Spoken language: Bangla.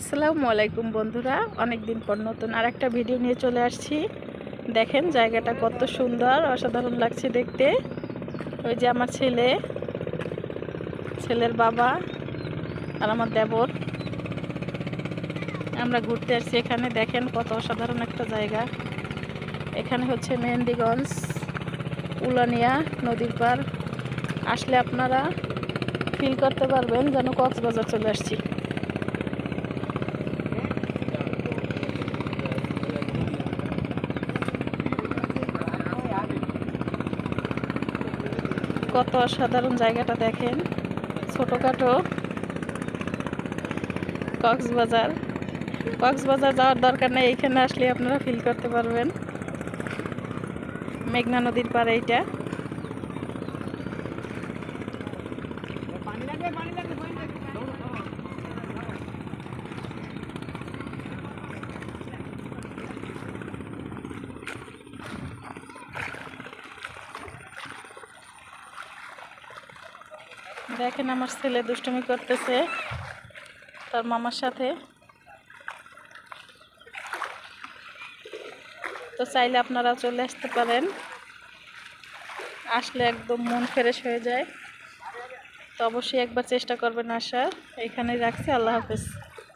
আসসালামু আলাইকুম বন্ধুরা, অনেক দিন পর নতুন আরেকটা ভিডিও নিয়ে চলে আসছি। দেখেন জায়গাটা কত সুন্দর, অসাধারণ লাগছে দেখতে। ওই যে আমার ছেলের বাবা আর আমার দেবর, আমরা ঘুরতে আসছি এখানে। দেখেন কত অসাধারণ একটা জায়গা। এখানে হচ্ছে মেহেন্দিগঞ্জ উলানিয়া নদীর পার। আসলে আপনারা ফিল করতে পারবেন যেন কক্সবাজার চলে আসছি। কত অসাধারণ জায়গাটা দেখেন, ছোটখাটো কক্সবাজার। কক্সবাজার যাওয়ার দরকার নেই, এইখানে আসলে আপনারা ফিল করতে পারবেন। মেঘনা নদীর পাড়ে এইটা। দেখেন আমার ছেলে দুষ্টুমি করতেছে তার মামার সাথে। তো চাইলে আপনারা চলে আসতে পারেন, আসলে একদম মন ফ্রেশ হয়ে যায়। তো অবশ্যই একবার চেষ্টা করবেন আসার। এইখানেই রাখছি, আল্লাহ হাফেজ।